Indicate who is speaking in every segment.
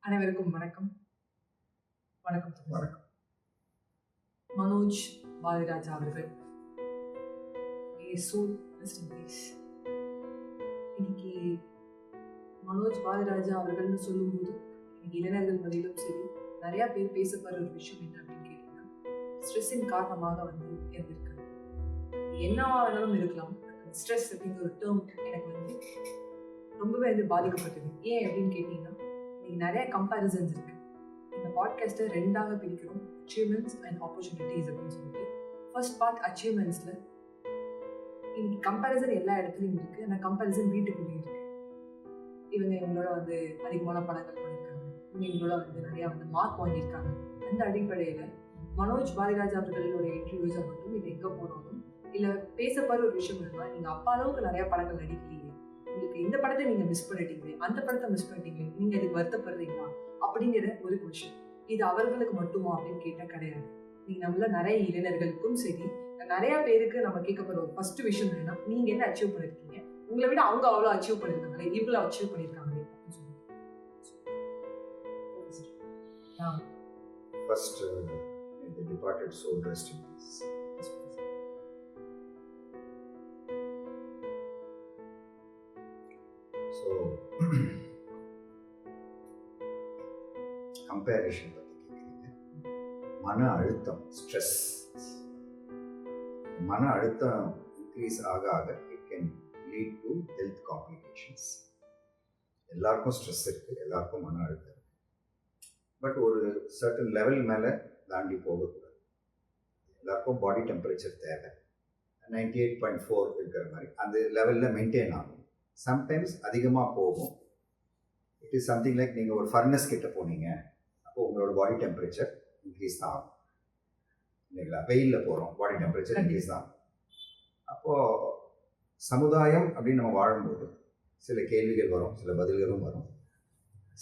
Speaker 1: அனைவருக்கும் வணக்கம். வணக்கம்.
Speaker 2: வணக்கம்.
Speaker 1: மனோஜ் பாரதிராஜா அவர்கள் இன்னைக்கு மனோஜ் பாரதிராஜா அவர்கள்னு சொல்லும்போது இன்னைக்கு இளைஞர்கள் மத்தியிலும் சரி நிறைய பேர் பேசப்படுற ஒரு விஷயம் என்ன அப்படின்னு கேட்டீங்கன்னா, ஸ்ட்ரெஸ்ஸின் காரணமாக இருந்திருக்காங்க. என்ன வேணாலும் இருக்கலாம். ஸ்ட்ரெஸ் அப்படிங்கிற ஒரு டேர்ம் எனக்கு ரொம்பவே பாதிக்கப்பட்டது. ஏன் அப்படின்னு கேட்டீங்கன்னா, இன்னைக்கு நிறைய கம்பேரிசன்ஸ் இருக்கு. இந்த பாட்காஸ்ட்டை ரெண்டாக பிரிக்கிறோம், அச்சீவ்மெண்ட்ஸ் அண்ட் ஆப்பர்ச்சுனிட்டிஸ் அப்படின்னு சொல்லிட்டு. ஃபர்ஸ்ட் பார்ட் அச்சீவ்மெண்ட்ஸ்ல இன்னைக்கு கம்பேரிசன் எல்லா இடத்துலையும் இருக்கு. அந்த கம்பேரிசன் வீட்டுக்குள்ளேயும் இருக்கு. இவங்களோட அதிகமான படங்கள் பண்ணியிருக்காங்க, இவங்களோட நிறைய மார்க் வாங்கியிருக்காங்க. அந்த அடிப்படையில மனோஜ் பாரதிராஜா அவர்களோட இன்டர்வியூஸை மட்டும் இது எங்க போனாலும் இல்ல பேசப்படுற ஒரு விஷயம் என்னன்னா, நீங்க அப்பா அளவுக்கு நிறைய படங்கள் நடிக்கலையே, உங்களுக்கு இந்த படத்தை நீங்க மிஸ் பண்ணிட்டீங்களே, அந்த படத்தை மிஸ் பண்ணிட்டீங்களே, நீங்க இதுக்கு வருத்தப்படுறீங்களா அப்படிங்கிற ஒரு கொஸ்டின். இது அவர்களுக்கு மட்டுமா அப்படின்னு கேட்டா கிடையாது. நீங்க நம்மள நிறைய இளைஞர்களுக்கும் சரி நிறைய பேருக்கு நம்ம கேட்கப்படுற ஒரு ஃபர்ஸ்ட் விஷயம் என்னன்னா, நீங்க என்ன அச்சீவ் பண்ணிருக்கீங்க, உங்களை விட அவங்க அவ்வளவு அச்சீவ் பண்ணிருக்காங்களே, இவ்வளவு அச்சீவ் பண்ணிருக்காங்களே அப்படின்னு சொல்லி.
Speaker 2: First, the departed soul rest in peace. So, comparison பத்தி கேட்குறீங்க. மன அழுத்தம், ஸ்ட்ரெஸ், மன அழுத்தம் இன்க்ரீஸ் ஆக ஆக it can lead to health complications. எல்லாருக்கும் ஸ்ட்ரெஸ் இருக்கு, எல்லாருக்கும் மன அழுத்தம் இருக்கு. பட் ஒரு சர்டன் லெவல் மேலே தாண்டி போகக்கூடாது. எல்லாருக்கும் பாடி டெம்பரேச்சர் தேவை 98.4 இருக்கிற மாதிரி அந்த லெவலில் மெயின்டைன் ஆகும். சம்டைம்ஸ் அதிகமாக போகும். இட் இஸ் சம்திங் லைக் நீங்கள் ஒரு ஃபர்னஸ் கிட்ட போனீங்க, அப்போ உங்களோட பாடி டெம்பரேச்சர் இன்க்ரீஸ் தான் ஆகும் இல்லைங்களா? வெயிலில் போகிறோம், பாடி டெம்பரேச்சர் இன்க்ரீஸ் தான் ஆகும். அப்போது சமுதாயம் அப்படின்னு நம்ம வாழும்போது சில கேள்விகள் வரும், சில பதில்களும் வரும்.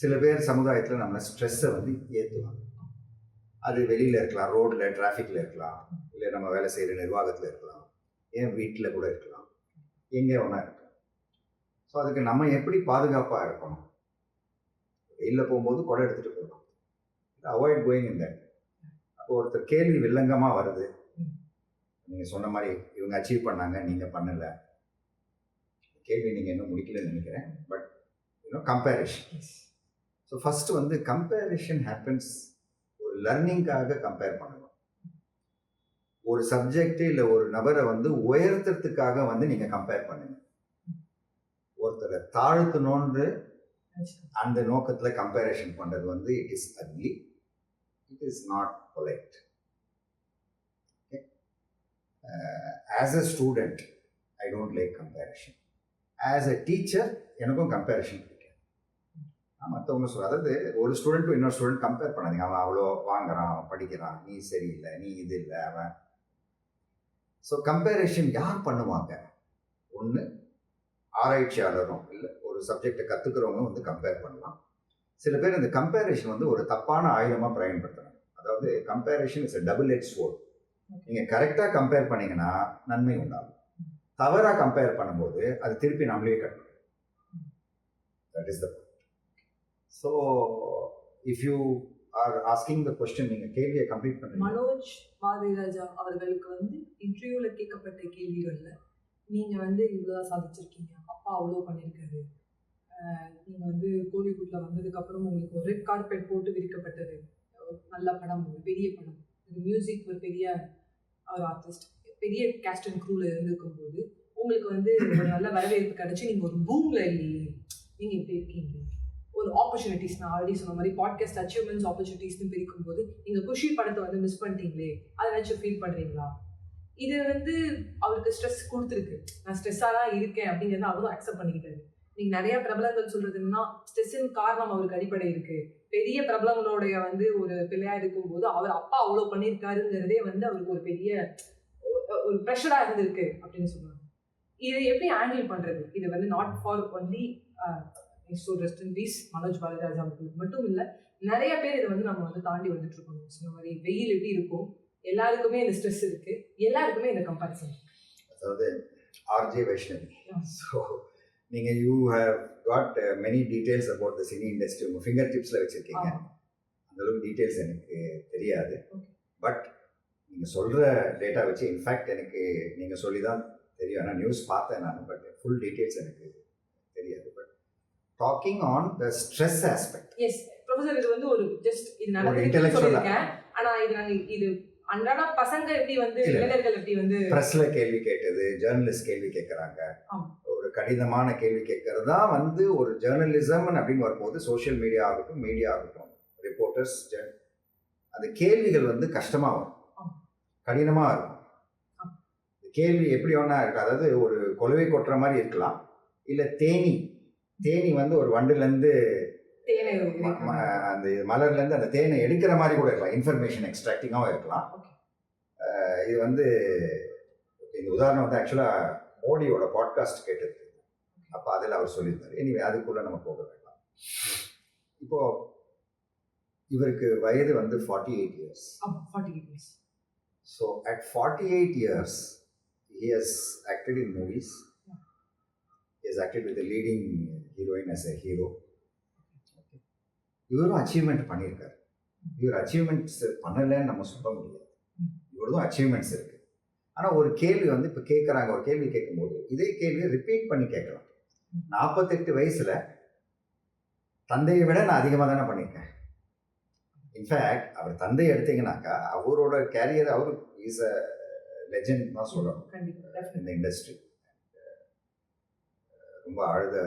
Speaker 2: சில பேர் சமுதாயத்தில் நம்மளை ஸ்ட்ரெஸ்ஸை ஏற்றுவாங்க. அது வெளியில் இருக்கலாம், ரோடில் டிராஃபிக்கில் இருக்கலாம், இல்லை நம்ம வேலை செய்கிற நிர்வாகத்தில் இருக்கலாம், ஏன் வீட்டில் கூட இருக்கலாம், எங்கே ஒன்றா இருக்கலாம். ஸோ அதுக்கு நம்ம எப்படி பாதுகாப்பாக இருக்கணும்? வெளியில் போகும்போது குடை எடுத்துகிட்டு போகணும், அவாய்ட் கோயிங் இன் தட். அப்போ ஒருத்தர் கேள்வி வில்லங்கமாக வருது, நீங்கள் சொன்ன மாதிரி இவங்க அச்சீவ் பண்ணாங்க, நீங்கள் பண்ணலை. கேள்வி நீங்கள் இன்னும் முடிக்கலன்னு நினைக்கிறேன். But comparison. So first comparison happens ஒரு லர்னிங்காக கம்பேர் பண்ணணும். ஒரு சப்ஜெக்ட் இல்லை ஒரு நபரை உயர்த்துறதுக்காக நீங்கள் கம்பேர் பண்ணுங்க. ஒருத்தரை தாழ்த்தணும்னு அந்த நோக்கத்தில் கம்பேரிஷன் பண்ணுறது it is ugly, it is not polite. As a student I don't like comparison. As a teacher எனக்கும் கம்பேரிஷன் பிடிக்கும். மற்றவங்க அதாவது ஒரு ஸ்டூடெண்ட் இன்னொரு ஸ்டூடெண்ட் கம்பேர் பண்ணாதீங்க. அவன் அவ்வளோ வாங்குறான், அவன் படிக்கிறான், நீ சரியில்லை, நீ இது இல்லை, அவன். ஸோ கம்பேரிஷன் யார் பண்ணுவாங்க? ஒன்று ஆராய்ச்சியாளரும் இல்லை ஒரு சப்ஜெக்டை கற்றுக்கிறவங்க கம்பேர் பண்ணலாம். சில பேர் இந்த கம்பேரிஷன் ஒரு தப்பான ஆயுதமாக பயன்படுத்துறாங்க. அதாவது comparison is a double-edged sword. நீங்கள் கரெக்டாக கம்பேர் பண்ணீங்கன்னா நன்மை உண்டாகும். தவறாக கம்பேர் பண்ணும்போது அது திருப்பி நம்மளே கட்டணும். That is the point. So if you are asking the question, நீங்கள் கேள்வியை கம்ப்ளீட் பண்ணுங்க.
Speaker 1: மனோஜ் பாரதிராஜா அவர்களுக்கு இன்டர்வியூவில் கேட்கப்பட்ட கேள்விகள்ல நீங்க இவ்வளோதான் சாதிச்சிருக்கீங்க, அப்பா அவ்வளோ பண்ணியிருக்காரு, நீங்க கோலிவுட்ல வந்ததுக்கு அப்புறம் உங்களுக்கு ஒரு ரெட் கார்பெட் போட்டு விரிக்கப்பட்டது, நல்ல படம், ஒரு பெரிய படம், மியூசிக், ஒரு பெரிய ஒரு ஆர்டிஸ்ட், பெரிய கேஸ்ட் அண்ட் க்ரூல இருந்திருக்கும் போது உங்களுக்கு ஒரு நல்ல வரவேற்பு கிடைச்சி நீங்க ஒரு பூம்ல இல்லையே, நீங்க எப்படி இருக்கீங்க? ஒரு ஆப்பர்ச்சுனிட்டிஸ், நான் ஆல்ரெடி சொன்ன மாதிரி பாட்காஸ்ட் அச்சீவ்மெண்ட்ஸ் ஆப்பர்ச்சுனிட்டிஸ்னு பிரிக்கும் போது நீங்க குஷி படத்தை மிஸ் பண்ணிட்டீங்களே, அதை நினைச்சு ஃபீல் பண்றீங்களா? இது அவருக்கு ஸ்ட்ரெஸ் கொடுத்துருக்கு. நான் ஸ்ட்ரெஸ்ஸாக தான் இருக்கேன் அப்படிங்கிறத அவரும் அக்செப்ட் பண்ணிக்கிட்டாரு. நீங்க நிறைய பிரபலங்கள் சொல்றதுன்னா ஸ்ட்ரெஸ்ஸின் காரணம் அவருக்கு அடிப்படை இருக்கு. பெரிய பிரபலங்களோடைய ஒரு பிள்ளையா இருக்கும் போது அவர் அப்பா அவ்வளவு பண்ணியிருக்காருங்கிறதே அவருக்கு ஒரு பெரிய ஒரு ப்ரெஷரா இருந்திருக்கு அப்படின்னு சொல்லுவாங்க. இதை எப்படி ஹேண்டில் பண்றது? இது not for only rest in peace Manoj Bharathiraja அவர்களுக்கு மட்டும் இல்லை, நிறைய பேர் இதை நம்ம தாண்டி வந்துட்டு இருக்கணும். சொன்ன மாதிரி வெயில் எப்படி இருக்கும், எல்லாருக்குமே இந்த ஸ்ட்ரெஸ் இருக்கு, எல்லாருக்குமே இந்த கம்பேரிசன்.
Speaker 2: அதாவது ஆர்ஜே வைஷ்ணவி, ஸோ நீங்கள் you have got many details about the cine industry உங்கள் ஃபிங்கர் டிப்ஸில் வச்சுருக்கீங்க. அந்தளவுக்கு டீட்டெயில்ஸ் எனக்கு தெரியாது. பட் நீங்கள் சொல்கிற டேட்டா வச்சு இன்ஃபேக்ட் எனக்கு நீங்கள் சொல்லி தான் தெரியும். ஆனால் நியூஸ் பார்த்தேன் நான், பட் ஃபுல் டீட்டெயில்ஸ் எனக்கு தெரியாது. But talking on the stress aspect.
Speaker 1: Yes professor, இது வந்து ஒரு ஜஸ்ட் இது
Speaker 2: ஒரு
Speaker 1: நடந்துச்சு
Speaker 2: intellectual
Speaker 1: சொல்லியிருக்கேன். ஆனால் இது நாங்கள் இது அன்றாட பசங்க எப்படி வந்து இளைஞர்கள் எப்படி வந்து
Speaker 2: ப்ரெஸ்ஸில் கேள்வி கேட்டது, ஜேர்னலிஸ்ட் கேள்வி கேட்குறாங்க, ஒரு கடினமான கேள்வி கேட்கறது தான் வந்து ஒரு ஜேர்னலிசம் அப்படின்னு வரும்போது சோஷியல் மீடியா ஆகட்டும், மீடியா ஆகட்டும், ரிப்போர்ட்டர்ஸ், அந்த கேள்விகள் வந்து கஷ்டமாக வரும், கடினமாக இருக்கும். கேள்வி எப்படி ஒன்றா இருக்கு, அதாவது ஒரு கொலவை கொட்டுற மாதிரி இருக்கலாம், இல்லை தேனி வந்து ஒரு வண்டுலேருந்து அந்த மலர்லேருந்து அந்த தேனை எடுக்கிற மாதிரி கூட இருக்கலாம், இன்ஃபர்மேஷன் எக்ஸ்ட்ராக்டிங்காகவும் இருக்கலாம். இது வந்து இந்த உதாரணம் வந்து ஆக்சுவலாக மோடியோட பாட்காஸ்ட் கேட்டது, அப்போ அதில் அவர் சொல்லியிருந்தார். எனிவே அதுக்குள்ளே நம்ம போக வேண்டாம். இப்போது இவருக்கு வயது வந்து 48 years. So at 48 years he has acted in movies. He has acted with the leading heroine as a hero. இவரும் அச்சீவ்மெண்ட் பண்ணியிருக்காரு. இவர் அச்சீவ்மெண்ட்ஸ் பண்ணலைன்னு நம்ம சொல்ல முடியாது. இவரதும் அச்சீவ்மெண்ட்ஸ் இருக்குது. ஆனால் ஒரு கேள்வி வந்து இப்போ கேட்குறாங்க, ஒரு கேள்வி கேட்கும்போது இதே கேள்வியை ரிப்பீட் பண்ணி கேட்கலாம். 48 வயசில் தந்தையை விட நான் அதிகமாக தானே பண்ணியிருக்கேன். இன்ஃபேக்ட் அவர் தந்தை எடுத்தீங்கன்னாக்கா அவரோட கேரியர், அவர் இஸ் அ லெஜெண்ட் தான் சொல்லணும் இந்த இண்டஸ்ட்ரி. ரொம்ப ஆழ்ந்த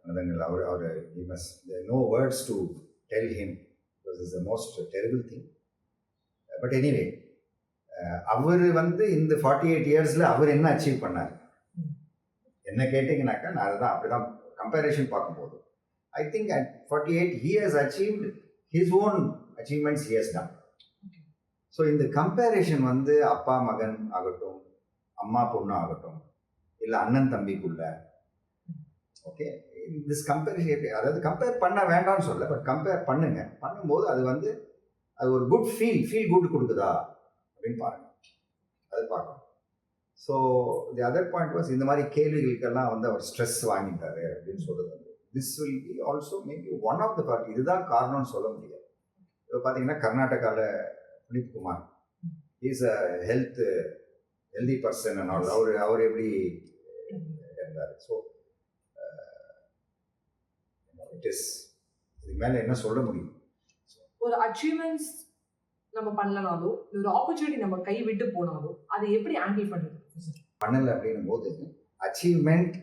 Speaker 2: மனதங்கள். அவர் he must, there are no words to tell him because it's the most terrible thing. But anyway, அவர் வந்து இந்த 48 இயர்ஸில் அவர் என்ன அச்சீவ் பண்ணார் என்ன கேட்டிங்கனாக்கா, நான் அதுதான் அப்படி தான் கம்பேரிஷன் பார்க்கும்போது I think at 48 he has achieved his own achievements he has done. So இந்த கம்பேரிஷன் வந்து அப்பா மகன் ஆகட்டும், அம்மா பொண்ணு ஆகட்டும், இல்லை அண்ணன் தம்பிக்குள்ள, ஓகே, திஸ் கம்பேரிஷன், அதாவது கம்பேர் பண்ண வேண்டாம்னு சொல்ல, பட் கம்பேர் பண்ணும்போது அது வந்து அது ஒரு குட் ஃபீல் குட் கொடுக்குதா அப்படின்னு பாருங்க, அது பார்க்கணும். So the other point was, இந்த மாதிரி கேள்விகளுக்கெல்லாம் வந்து அவர் ஸ்ட்ரெஸ் வாங்கிட்டாரு அப்படின்னு சொல்றது வந்து this will be also maybe one of the part. இதுதான் காரணம்னு சொல்ல முடியாது. இப்போ பார்த்தீங்கன்னா கர்நாடகாவில் Puneeth Kumar is a healthy person and all. அவர் எப்படி இருந்தார். ஸோ இட் இஸ், இதுக்கு மேலே என்ன சொல்ல முடியும்.
Speaker 1: ஒரு அச்சீவ்மெண்ட்ஸ் நம்ம பண்ணலனாலும், ஒரு ஆப்பர்ச்சுனிட்டி நம்ம கை விட்டு போனாலும் அதை எப்படி ஹேண்டில் பண்ணுறது?
Speaker 2: பண்ணலை அப்படின்னும் போது அச்சீவ்மெண்ட்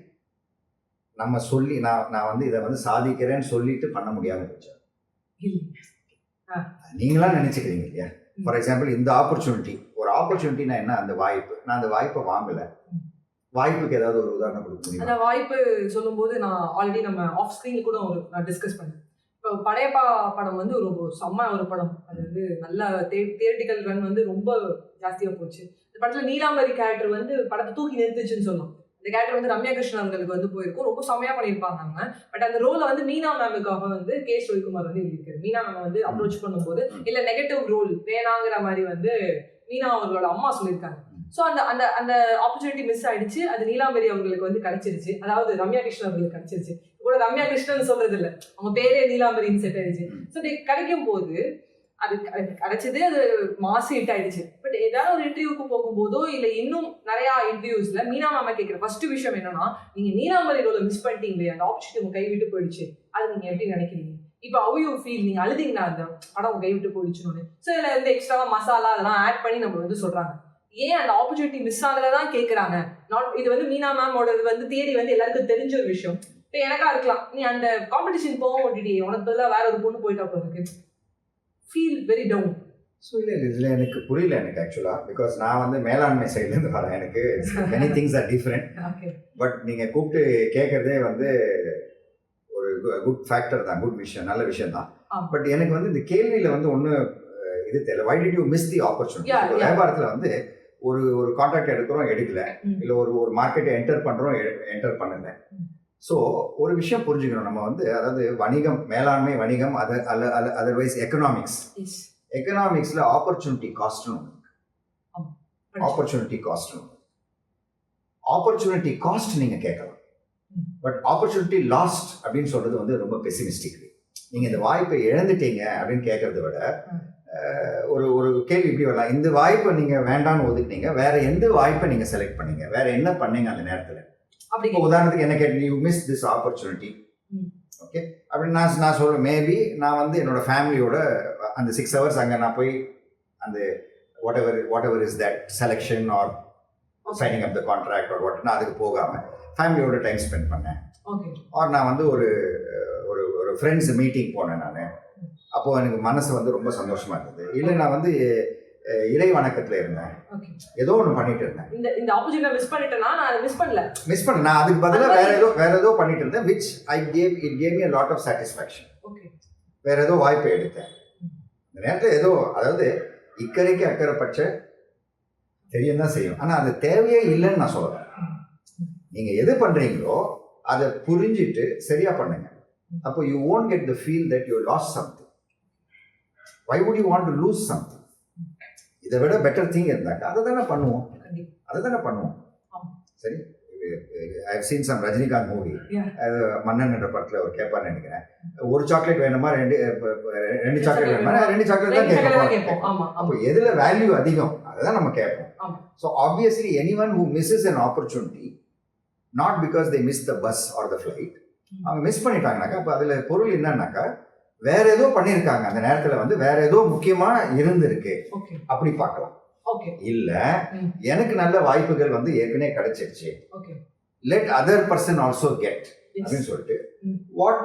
Speaker 2: நம்ம சொல்லி நான் வந்து இதை வந்து சாதிக்கிறேன்னு சொல்லிட்டு பண்ண முடியாமல் போச்சு. நீங்களா நினைச்சுக்கிறீங்க இல்லையா? ஃபார் எக்ஸாம்பிள் இந்த ஆப்பர்ச்சுனிட்டி, ஒரு ஆப்பர்ச்சுனிட்டினா என்ன, அந்த வாய்ப்பு, நான் அந்த வாய்ப்பை வாங்கலை. வாய்ப்புக்கு ஏதாவது ஒரு உதாரணம் கொடுக்க முடியும்?
Speaker 1: அந்த வாய்ப்பு சொல்லும்போது நான் ஆல்ரெடி நம்ம ஆஃப் ஸ்க்ரீன் கூட நான் டிஸ்கஸ் பண்ணேன். இப்போ படையப்பா படம் வந்து ஒரு செம்ம ஒரு படம். அது வந்து நல்ல தியேட்டிக்கல் ரன் வந்து ரொம்ப ஜாஸ்தியாக போச்சு. இந்த படத்தில் நீலாம்பரி கேரக்டர் வந்து படத்தை தூக்கி நிறுத்துச்சுன்னு சொல்லலாம். இந்த கேரக்டர் வந்து ரம்யா கிருஷ்ணன் அவர்களுக்கு வந்து போயிருக்கும், ரொம்ப செம்மையாக பண்ணியிருப்பாங்க அவங்க. பட் அந்த ரோலை வந்து மீனா மேமுக்காக வந்து கே ஸ்ரீகுமார் வந்து எழுதியிருக்காரு. மீனா மேம் வந்து அப்ரோச் பண்ணும்போது இல்லை நெகட்டிவ் ரோல் வேணாங்கிற மாதிரி வந்து மீனா அவர்களோட அம்மா சொல்லியிருக்காங்க. ஸோ அந்த அந்த அந்த ஆப்பர்ச்சுனிட்டி மிஸ் ஆயிடுச்சு. அது நீலாம்பரி அவர்களுக்கு வந்து கிடைச்சிருச்சு, அதாவது ரம்யா கிருஷ்ணன் அவர்களுக்கு கிடைச்சிருச்சு. கூட ரம்யா கிருஷ்ணன் சொல்றது இல்லை, அவங்க பேரே நீலாம்பரின்னு செட் ஆயிடுச்சு. ஸோ இது கிடைக்கும் போது அது கிடைச்சது, அது மாசு ஹிட் ஆயிடுச்சு. பட் ஏதாவது ஒரு இன்டர்வியூக்கு போகும்போதோ இல்லை இன்னும் நிறையா இன்டர்வியூஸ்ல மீனா மேமா கேட்குற ஃபர்ஸ்ட் விஷயம் என்னன்னா, நீங்க நீலாம்பரி ரோலை மிஸ் பண்ணிட்டீங்களே, அந்த ஆப்பர்ச்சுனிட்டி உங்க கை விட்டு போயிடுச்சு, அது நீங்க எப்படி நினைக்கிறீங்க? இப்போ how you feel, நீங்க அழுதிங்கன்னா அந்த படம் கை விட்டு போயிடுச்சுன்னு. ஸோ இதுல வந்து எக்ஸ்ட்ராவா மசாலா அதெல்லாம் ஆட் பண்ணி நம்ம வந்து சொல்றாங்க. ஏன் அந்த ஆப்பர்ச்சுனிட்டி மிஸ் ஆனதான் கேட்குறாங்க. இது வந்து மீனா மேமோட வந்து தியரி வந்து எல்லாருக்கும் தெரிஞ்ச ஒரு விஷயம். இப்போ எனக்கா இருக்கலாம், நீ அந்த காம்படிஷன் போக மாட்டியே, உனக்கு பதிலாக வேற ஒரு பொண்ணு போயிட்டா போயிருக்கு, ஃபீல் வெரி டவுன்.
Speaker 2: ஸோ இல்லை இதில் எனக்கு புரியல, எனக்கு ஆக்சுவலாக, பிகாஸ் நான் வந்து மேலாண்மை சைட்லேருந்து வரேன். எனக்கு many things are different. But நீங்கள் கூப்பிட்டு கேட்குறதே வந்து ஒரு குட் ஃபேக்டர் தான், குட் விஷயம், நல்ல விஷயம் தான். பட் எனக்கு வந்து இந்த கேள்வியில் வந்து ஒன்று இது தெரியல. Why did you miss the opportunity? வியாபாரத்தில் வந்து ஒரு கான்ட்ராக்ட் எடுக்கல, இல்லை ஒரு மார்க்கெட்டை என்டர் பண்ணுறோம், என்டர் பண்ணல. ஸோ ஒரு விஷயம் புரிஞ்சுக்கணும் நம்ம வந்து, அதாவது வணிகம், மேலாண்மை வணிகம், அதர்வைஸ் எக்கனாமிக்ஸில் ஆப்பர்ச்சுனிட்டி காஸ்ட்னு ஆப்பர்ச்சுனிட்டி காஸ்ட் நீங்கள் கேட்கலாம். பட் ஆப்பர்ச்சுனிட்டி லாஸ்ட் அப்படின்னு சொல்றது வந்து ரொம்ப பெசிமிஸ்டிக். நீங்க இந்த வாய்ப்பை இழந்துட்டீங்க அப்படின்னு கேட்கறத விட ஒரு ஒரு கேள்வி இப்படி வரலாம், இந்த வாய்ப்பை நீங்க வேண்டாம்னு ஒதுக்கினீங்க, வேற எந்த வாய்ப்பை நீங்க செலக்ட் பண்ணீங்க, வேற என்ன பண்ணீங்க அந்த நேரத்துல? உதாரணத்துக்கு என்ன கேட்டு, you miss this opportunity, okay அப்படின்னு நான் சொல்லுவேன், மேபி நான் வந்து என்னோட ஃபேமிலியோட அந்த 6 hours அங்கே நான் போய் அந்த what ever is that selection R signing up the contract R what, நான் அதுக்கு போகாமல் ஃபேமிலியோட டைம் ஸ்பெண்ட் பண்ணேன். ஆர் நான் வந்து ஒரு ஒரு ஒரு ஃப்ரெண்ட்ஸ் மீட்டிங் போனேன் நான், அப்போது எனக்கு மனசு வந்து ரொம்ப சந்தோஷமாக இருந்தது. இல்லை நான் வந்து இறை வணக்கத்தில் இருந்தேன், ஏதோ ஒன்று பண்ணிட்டு இருந்தேன்.
Speaker 1: இந்த ஆப்பர்ச்சுனிட்டி மிஸ் பண்ணிட்டேனா? நான் மிஸ் பண்ணல,
Speaker 2: நான் அதுக்கு பதிலாக வேற ஏதோ பண்ணிட்டு இருந்தேன், which it gave me a lot of satisfaction. வேற ஏதோ வாய்ப்பை எடுத்தேன் இந்த நேரத்தில். ஏதோ அதாவது இக்கரைக்கு அக்கறை பட்ச தெரியும் தான் செய்யும், ஆனால் அது தேவையே இல்லைன்னு நான் சொல்கிறேன். நீங்கள் எது பண்ணுறீங்களோ அதை புரிஞ்சிட்டு சரியாக பண்ணுங்க. அப்போ you won't get the feel that you lost something. Why would you want to lose something? இதை விட பெட்டர் திங் இருந்தாக்கா அதை தானே பண்ணுவோம். சரி, I have seen some Rajinikanth movie, Mannan என்ற படத்தில் ஒரு கேட்பான்னு நினைக்கிறேன், ஒரு சாக்லேட் வேணுமா, ரெண்டு சாக்லேட் வேணுமா, 2 சாக்லேட் தான் கேட்போம். அப்போ எதுல வேல்யூ அதிகம் அதை தான் நம்ம கேட்போம். So obviously anyone who misses an opportunity, not because they miss the bus or the flight, அவங்க மிஸ் பண்ணிட்டாங்கனாக்கா அப்போ அதில் பொருள் என்னன்னாக்கா வேற ஏதோ பண்ணியிருக்காங்க, அந்த நேரத்தில் வந்து வேற ஏதோ முக்கியமா இருந்திருக்கு அப்படி பார்க்கலாம். இல்ல எனக்கு நல்ல வாய்ப்புகள் வந்து ஏற்கனவே கிடைச்சிருச்சு, let other person also get அப்படின்னு சொல்லிட்டு what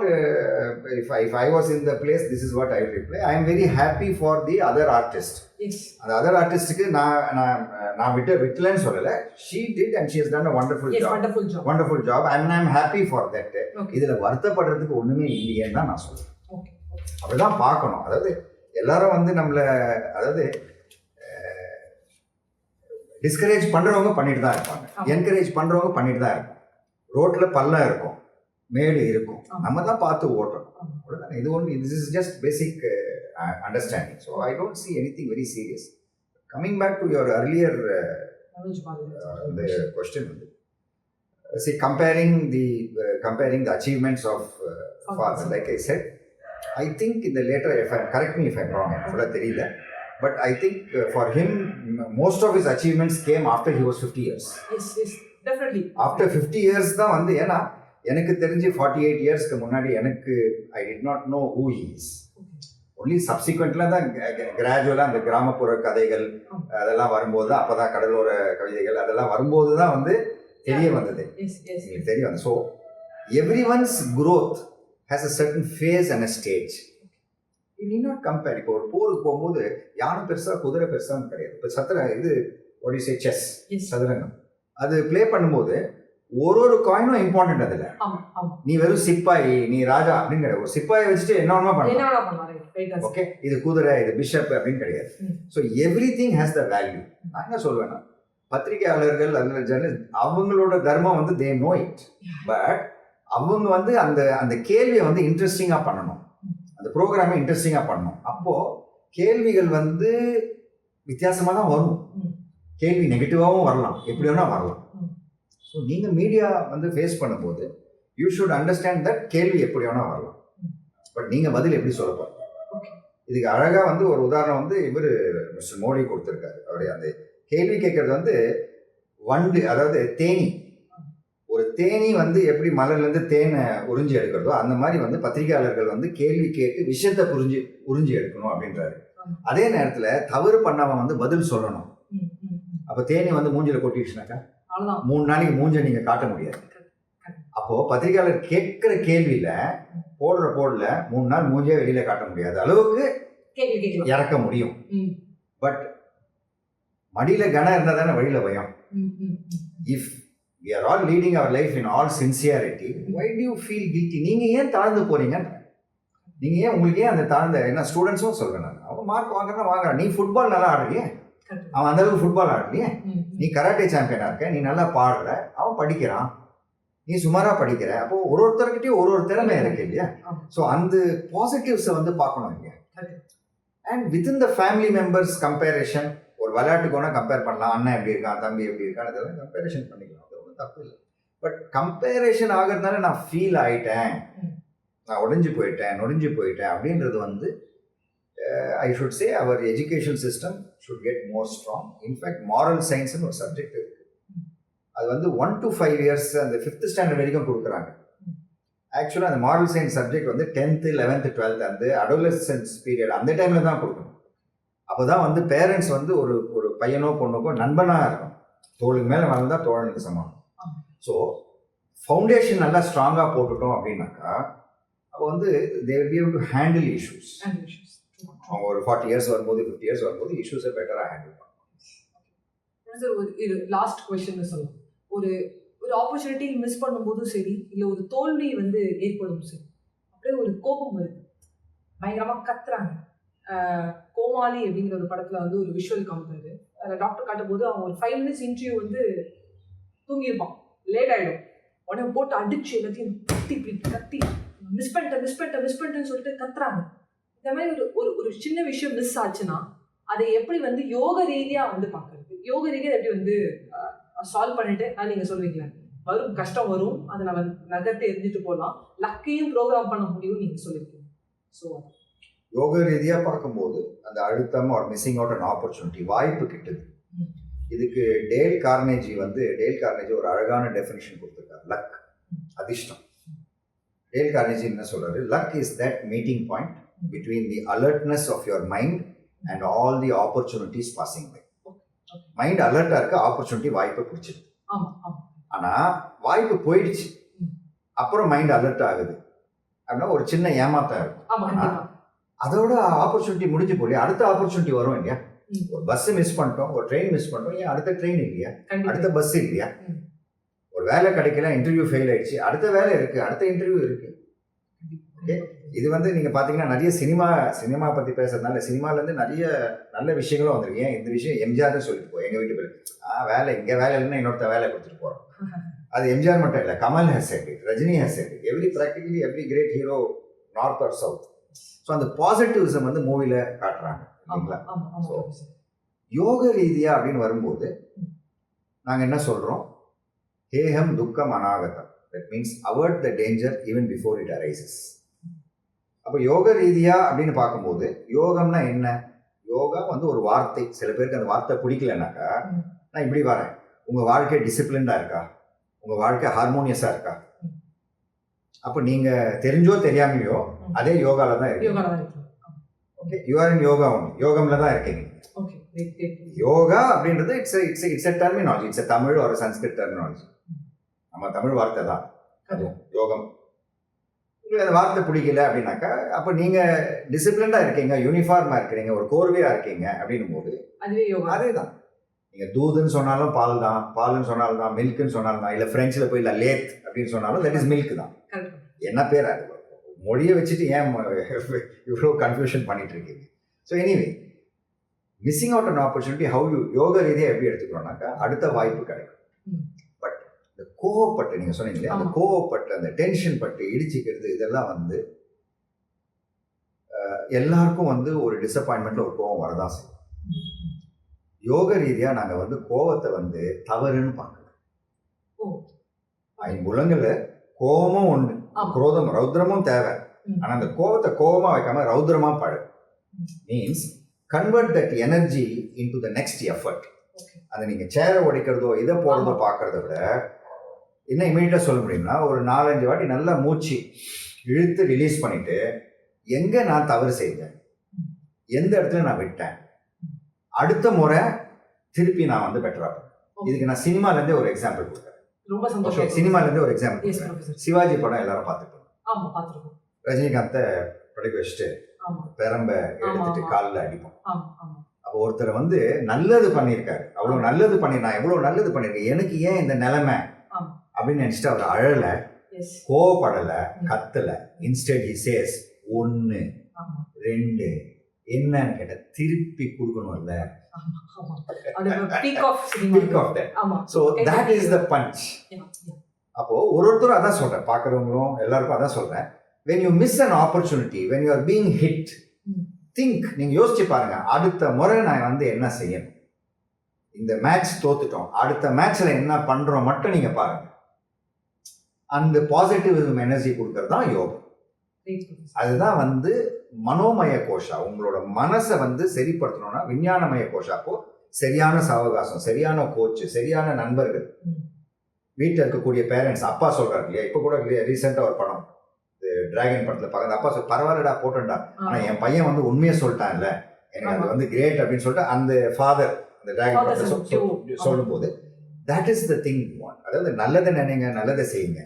Speaker 2: if I was in the place, this is what I will reply, I am very happy for the other artist. அந்த other artistக்கு நான் விட்டலன்னு சொல்லல, she did and she has done a wonderful job. I'm happy for that. இதுல வருத்தப்படுறதுக்கு ஒண்ணுமே இல்லையேன்னு தான் நான் சொல்றேன். அப்படிதான் பார்க்கணும். அதாவது எல்லாரும் வந்து நம்மள அதாவது டிஸ்கரேஜ் பண்றவங்க பண்ணிட்டு தான் இருப்பாங்க, என்கரேஜ் பண்றவங்க பண்ணிட்டு தான் இருப்பாங்க. ரோட்ல பள்ளம் இருக்கும், மேடு இருக்கும், நம்ம தான் பார்த்து ஓட்டணும். அவ்வளவுதான். இது ஒன்று, this is just basic understanding. So I don't see anything very serious. Coming back to your earlier the question, see, comparing the achievements of father, like I said, I think in the later, correct me if I'm wrong, but I think for him most of his achievements came after he was 50 years.
Speaker 1: Yes, definitely.
Speaker 2: After 50 years தான் வந்து, ஏன்னா எனக்கு தெரிஞ்சு 48 இயர்ஸ்க்கு முன்னாடி எனக்கு I did not know who he is. Only சப்சிக்வெண்ட்ல தான் கிராஜுவலாக அந்த கிராமப்புற கதைகள் அதெல்லாம் வரும்போது, அப்போதான் கடலோர கவிதைகள் அதெல்லாம் வரும்போது தான் வந்து தெரிய வந்தது. தெரிய வந்தது. So every once growth has a certain phase and a stage. You need not compare. இப்போ ஒரு போருக்கு போகும்போது யானை பெருசா குதிரை பெருசான்னு கிடையாது. இப்போ இது what do you say, chess, சதுரங்கம், அது பிளே பண்ணும்போது ஒரு காயினும் இம்பார்ட்டன்ட். அதுல நீ வெறும் சிப்பாய், நீ ராஜா அப்படின்னு கிடையாது. ஒரு சிப்பாயை வச்சுட்டு என்ன பண்ணலாம், ஓகே, இது குதிரை, இது பிஷப் அப்படின்னு கிடையாது. So every thing has the value. நான் என்ன சொல்வேன்னா, பத்திரிகையாளர்கள் அதில் ஜெர்னலிஸ்ட் அவங்களோட தர்மம் வந்து தே நோ இட், பட் அவங்க வந்து அந்த கேள்வியை வந்து இன்ட்ரெஸ்டிங்காக பண்ணணும், அந்த ப்ரோக்ராமை இன்ட்ரெஸ்டிங்காக பண்ணணும். அப்போது கேள்விகள் வந்து வித்தியாசமாக தான் வரும். கேள்வி நெகட்டிவாகவும் வரலாம், எப்படி வேணால் வரலாம். ஸோ நீங்கள் மீடியா வந்து ஃபேஸ் பண்ணும்போது யூ ஷுட் அண்டர்ஸ்டாண்ட் தட் கேள்வி எப்படி வேணால் வரலாம், பட் நீங்கள் பதில் எப்படி சொல்ல போகிறீங்க. இதுக்கு அழகாக வந்து ஒரு உதாரணம் வந்து இவர் மிஸ்டர் மோடி கொடுத்துருக்காரு. அவருடைய அந்த கேள்வி கேட்கறது வந்து வண்டு, அதாவது தேனி, ஒரு தேனி வந்து எப்படி மலர்லேருந்து தேனை உறிஞ்சி எடுக்கிறதோ அந்த மாதிரி வந்து பத்திரிகையாளர்கள் வந்து கேள்வி கேட்டு விஷயத்தை உறிஞ்சி எடுக்கணும் அப்படின்றாரு. அதே நேரத்தில் தவறு பண்ணவன் வந்து பதில் சொல்லணும். அப்போ தேனி வந்து மூஞ்சில கொட்டிடுச்சுனாக்கா 3 நாளைக்கு மூஞ்சை நீங்கள் காட்ட முடியாது. அப்போது பத்திரிகையாளர் கேட்குற கேள்வியில் போடல 3 நாள் மூஞ்சே வெளியில் காட்ட முடியாத அளவுக்கு இறக்க முடியும். பட் மடியில் கனம் இருந்தால் தானே வழியில் பயம். If we are all leading our life in all sincerity, why do you feel guilty? நீங்கள் ஏன் தாழ்ந்து போகிறீங்க? நீங்கள் ஏன் உங்களுக்கு ஏன் அந்த தாழ்ந்த, என்ன ஸ்டூடெண்ட்ஸும் சொல்கிறேன் நான், அவன் மார்க் வாங்குறான், நீ ஃபுட்பால் நல்லா ஆடுறியே, அவன் அந்தளவுக்கு ஃபுட்பால் ஆடலையே, நீ கராட்டே சாம்பியனாக இருக்க, நீ நல்லா பாடுற, அவன் படிக்கிறான், நீ சுமாராக படிக்கிற. அப்போது ஒருத்தர்கிட்டையும் ஒரு திறமை இருக்கு இல்லையா? ஸோ அந்த பாசிட்டிவ்ஸை வந்து பார்க்கணும் இங்கே. And within the family members comparison, ஒரு விளையாட்டுக்கு ஒன்றா கம்பேர் பண்ணலாம், அண்ணன் எப்படி இருக்கான், தம்பி எப்படி இருக்கான், இதெல்லாம் கம்பேரிஷன் பண்ணிக்கலாம், அது ஒன்றும் தப்பு இல்லை. பட் கம்பேரிஷன் ஆகிறதுனால நான் ஃபீல் ஆயிட்டேன், நான் உடைஞ்சு போயிட்டேன், நொடிஞ்சு போயிட்டேன் அப்படின்றது வந்து I should say our education system should get more strong. In fact moral சயின்ஸ்னு ஒரு சப்ஜெக்ட் இருக்கு. அது வந்து 1 to 5 years அந்த 5th ஸ்டாண்டர்ட் வரைக்கும் கொடுக்குறாங்க. ஆக்சுவலாக அந்த மாரல் சயின்ஸ் சப்ஜெக்ட் வந்து 10th 11th 12th அந்த அடோலசன்ஸ் பீரியட் அந்த டைமில் தான் கொடுக்கணும். அப்போ தான் வந்து பேரண்ட்ஸ் வந்து ஒரு ஒரு பையனோ பொண்ணுக்கோ நண்பனாக இருக்கும். தோளுக்கு மேலே வளர்ந்தால் தோழனுக்கு சமானம். ஸோ ஃபவுண்டேஷன் நல்லா ஸ்ட்ராங்காக போட்டுட்டோம் அப்படின்னாக்கா அப்போ வந்து they will be able to handle issues. அவங்க ஒரு 40 years வரும்போது 50 years வரும்போது இஷ்யூஸை பெட்டராக ஹேண்டில் பண்ணுவாங்க.
Speaker 1: சார் ஒரு லாஸ்ட் கொஸ்டின் சொல்லலாம். ஒரு ஒரு ஆப்பர்ச்சுனிட்டி மிஸ் பண்ணும்போதும் சரி, இல்லை ஒரு தோல்வி வந்து ஏற்படும் சரி, அப்படியே ஒரு கோபம் வருது, பயங்கரமாக கத்துறாங்க. கோமாளி அப்படிங்கிற ஒரு படத்தில் வந்து ஒரு விஷுவல் காமிப்பாரு. அதில் டாக்டர் காட்டும் போது அவன் ஒரு 5 minutes இன்டர்வியூ வந்து தூங்கியிருப்பான், லேட் ஆகிடும். உடனே போட்டு அடிச்சு எல்லாத்தையும் கத்தி மிஸ் பண்ணிட்டேன்னு சொல்லிட்டு கத்துறாங்க. இந்த மாதிரி ஒரு ஒரு சின்ன விஷயம் மிஸ் ஆச்சுன்னா அதை எப்படி வந்து யோக ரீதியாக வந்து பார்க்கறது, யோக ரீதியாக எப்படி வந்து சால்வ் பண்ணிட்டு நீங்கள் சொல்லுவீங்களா? வரும் கஷ்டம் வரும், அதை நம்ம நகர்த்து எரிஞ்சிட்டு போகலாம், லக்கையும் ப்ரோக்ராம் பண்ண முடியும் நீங்கள் சொல்லியிருக்கீங்க. ஸோ
Speaker 2: யோக ரீதியாக பார்க்கும்போது அந்த அழுத்தம் ஒரு மிஸ்ஸிங் அவுட் அன் ஆப்பர்ச்சுனிட்டி வாய்ப்பு கிட்டுது. இதுக்கு டேல் கார்னேஜி ஒரு அழகான டெஃபினிஷன் கொடுத்துருக்காரு. லக், அதிர்ஷ்டம். டேல் கார்னேஜி என்ன சொல்றாரு? Luck is that meeting point between the alertness of your mind and all the opportunities passing by. Mind அலர்ட்டா இருக்க, ஆப்பர்ச்சுனிட்டி வாய்ப்பை பிடிச்சிருக்கு. ஆனா வாய்ப்பு போயிடுச்சு, அப்புறம் மைண்ட் அலர்ட் ஆகுது அப்படின்னா ஒரு சின்ன ஏமாத்தம் இருக்கும். அதோட ஆப்பர்ச்சுனிட்டி முடிஞ்சு போய் அடுத்த ஆப்பர்ச்சுனிட்டி வரும் இல்லையா? ஒரு பஸ் மிஸ் பண்ணிட்டோம், ஒரு ட்ரெயின் மிஸ் பண்ணிட்டோம், ஏன் அடுத்த ட்ரெயின் இல்லையா, அடுத்த பஸ் இல்லையா? ஒரு வேலை கிடைக்கல, இன்டர்வியூ ஃபெயில் ஆயிடுச்சு, அடுத்த வேலை இருக்கு, அடுத்த இன்டர்வியூ இருக்கு. ஓகே, இது வந்து நீங்கள் பார்த்தீங்கன்னா நிறைய சினிமா பற்றி பேசுறதுனால சினிமாலேருந்து நிறைய நல்ல விஷயங்களும் வந்திருக்கு. ஏன் இந்த விஷயம் எம்ஜிஆர்னு சொல்லிட்டு போய் எங்கள் வீட்டு பேர் வேலை இங்கே வேலை இல்லைன்னா இன்னொருத்த வேலை கொடுத்துட்டு போகிறோம். அது எம்ஜிஆர் மட்டும் இல்லை, Kamal has set it, Rajini has set it, practically every great hero north or south. So அந்த பாசிட்டிவிசம் வந்து மூவியில் காட்டுறாங்க இல்லைங்களா? ஸோ யோக ரீதியாக அப்படின்னு வரும்போது நாங்கள் என்ன சொல்கிறோம்? ஹேஹம் துக்கம் அநாகதம். That means avoid the danger even before it arises. அப்போ யோக ரீதியா அப்படின்னு பார்க்கும்போது யோகம்னா என்ன? யோகா வந்து ஒரு வார்த்தை. சில பேருக்கு அந்த வார்த்தை பிடிக்கலனாக்கா நான் இப்படி வரேன், உங்க வாழ்க்கை டிசிப்ளின்டா இருக்கா, உங்க வாழ்க்கை ஹார்மோனியஸா இருக்கா? அப்போ நீங்க தெரிஞ்சோ தெரியாமையோ அதே யோகால தான் இருக்கீங்க. ஓகே, யூ ஆர் இன் யோகா ஒன்று, யோகம்ல தான் இருக்கீங்க. யோகா அப்படின்றது it's a terminology, it's a Tamil ஒரு சன்ஸ்கிரிட் டெர்மினாலஜி. நம்ம தமிழ் வார்த்தை தான் அதுவும் யோகம். உங்களுக்கு அந்த வார்த்தை பிடிக்கல அப்படின்னாக்கா அப்போ நீங்கள் டிசிப்ளின்டாக இருக்கீங்க, யூனிஃபார்மாக இருக்கிறீங்க, ஒரு கோர்வையாக இருக்கீங்க அப்படின்னும் போது அதே தான். நீங்கள் தூதுன்னு சொன்னாலும் பால் தான், பால்னு சொன்னாலும் தான், மில்க்குன்னு சொன்னாலும் தான், இல்லை ஃப்ரெஞ்சில் போய் இல்லை லேத் அப்படின்னு சொன்னாலும் தட் இஸ் மில்க் தான். என்ன பேர் அது? மொழியை வச்சுட்டு ஏன் இவ்வளோ கன்ஃபியூஷன் பண்ணிட்டு இருக்கீங்க? So anyway, missing out an opportunity how யோக ரீதியாக எப்படி எடுத்துக்கிறோம்னாக்கா அடுத்த வாய்ப்பு கிடைக்கும். பட் இந்த கோவப்பட்டு நீங்கள் சொன்னீங்களே, அந்த கோவப்பட்டு அந்த டென்ஷன் பட்டு இடிச்சிக்கிறது இதெல்லாம் வந்து எல்லாருக்கும் வந்து ஒரு டிசப்பாயின்மெண்ட்ல ஒரு கோவம் வரதான் செய்யும். யோக ரீதியாக நாங்கள் வந்து கோவத்தை வந்து தவறுன்னு பார்க்கல. ஐம்புலங்கள்ல கோபமும் உண்டு, குரோதம் ரௌத்ரமும் தேவை. ஆனால் அந்த கோவத்தை கோபமாக வைக்காம ரௌத்ரமா பழகு. Means convert that energy in to the next effort. அதை நீங்கள் சேரை உடைக்கிறதோ இதை போடுறதோ பார்க்கறத விட என்ன இமீடியட்டாக சொல்ல முடியும்னா ஒரு 4-5 வாட்டி நல்லா மூச்சு இழுத்து ரிலீஸ் பண்ணிட்டு எங்கே நான் தவறு செய்தேன், எந்த இடத்துல நான் விட்டேன், அடுத்த முறை திருப்பி நான் வந்து பெட்டராக பண்ணேன். இதுக்கு நான் சினிமாலேருந்தே ஒரு எக்ஸாம்பிள் கொடுக்குறேன். சினிமாலேருந்தே ஒரு எக்ஸாம்பிள் கொடுக்குறேன். சிவாஜி படம் எல்லாரும் பார்த்துருக்கோம். ரஜினிகாந்தை படுக்க வச்சுட்டு பெரம்ப எடுத்துட்டு காலில் அடிப்போம். அப்போ ஒருத்தர் வந்து நல்லது பண்ணியிருக்காரு, அவ்வளோ நல்லது நான் எவ்வளோ நல்லது பண்ணியிருக்கேன், எனக்கு ஏன் இந்த நிலைமை அப்படின்னு நினச்சிட்டு அவர் அழலை, கோவப்படலை, கத்தலை. இன்ஸ்டெட் ஹி சேஸ் 1 2 என்னன்னு கேட்ட திருப்பி கொடுக்கணும்ல. So that is the punch. அப்போ ஒருத்தரும் அதான் சொல்றேன், பார்க்குறவங்களும் எல்லாருக்கும் அதான் சொல்றேன். when you miss an opportunity, when you are being hit, think, நீங்க யோசிச்சு பாருங்க, அடுத்த முறை நான் வந்து என்ன செய்யணும். இந்த மேட்ச் தோத்துட்டோம், அடுத்த மேட்ச்ல என்ன பண்றோம் மட்டும் நீங்க பாருங்க. அந்த பாசிட்டிவ் எனர்ஜி கொடுக்கறது தான் யோகம்.
Speaker 1: Great, Professor.
Speaker 2: அதுதான் வந்து மனோமய கோஷா. உங்களோட மனசை வந்து சரிப்படுத்தணும்னா விஞ்ஞானமய கோஷாப்போ சரியான சாவகாசம், சரியான கோச், சரியான நண்பர்கள்,
Speaker 1: ம்.
Speaker 2: வீட்டில் இருக்கக்கூடிய பேரண்ட்ஸ். அப்பா சொல்றாரு இல்லையா, இப்போ கூட ரீசெண்டாக ஒரு படம் டிராகன் படத்தில் பார்க்க அப்பா சொல் பரவாயில்லடா போட்டேன்டா, ஆனால் என் பையன் வந்து உண்மையை சொல்லிட்டான்ல, எனக்கு அது வந்து கிரேட் அப்படின்னு சொல்லிட்டு அந்த ஃபாதர் அந்த டிராகன் படத்தில் சொல்லும்போது that is the thing want. அதாவது நல்லதை நினைங்க, நல்லதை செய்யுங்க.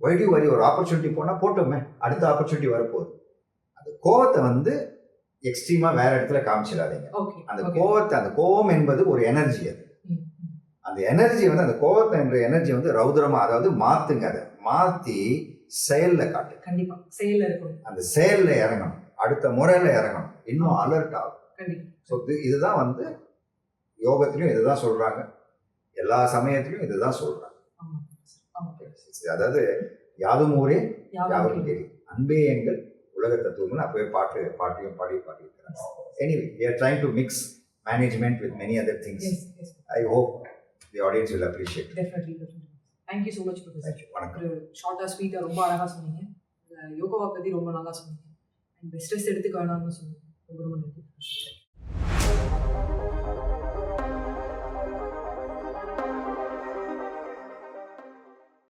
Speaker 2: வைடி வரி ஒரு ஆப்பர்ச்சுனிட்டி போனால் போட்டோமே, அடுத்த ஆப்பர்ச்சுனிட்டி வரப்போகுது. அந்த கோவத்தை வந்து எக்ஸ்ட்ரீமாக வேற இடத்துல காமிச்சிடாதீங்க. அந்த கோவத்தை, அந்த கோவம் என்பது ஒரு எனர்ஜி. அது அந்த எனர்ஜி வந்து அந்த கோவத்தை என்ற எனர்ஜி வந்து ரௌத்ரமா, அதாவது மாத்துங்க, அதை மாற்றி செயலில் காட்டு.
Speaker 1: கண்டிப்பா செயல்ல இருக்கணும்.
Speaker 2: அந்த செயலில் இறங்கணும், அடுத்த முறையில் இறங்கணும், இன்னும் அலர்ட் ஆகும். ஸோ இதுதான் வந்து யோகத்திலையும் இதுதான் சொல்றாங்க, எல்லா சமயத்திலையும் இதுதான் சொல்றாங்க. அதாவது யாதும் ஊரே யாவரும் கேள்வி, அன்பே எங்கள் உலக தத்துவங்கள் அப்பவே பாட்டியும் பாடியிருக்கிறாங்க. Anyway, we are trying to mix management with many other things.
Speaker 1: Yes.
Speaker 2: I hope the audience will appreciate.
Speaker 1: Definitely. Thank you so much, Professor.
Speaker 2: Thank you. வணக்கம்.
Speaker 1: ஒரு ஷார்ட்டா ஸ்வீட்டா ரொம்ப அழகா சொன்னீங்க. யோகாவை பத்தி ரொம்ப நல்லா சொன்னீங்க. இந்த ஸ்ட்ரெஸ் எடுத்துக்க வேணாம்னு சொன்னீங்க. ரொம்ப நன்றி.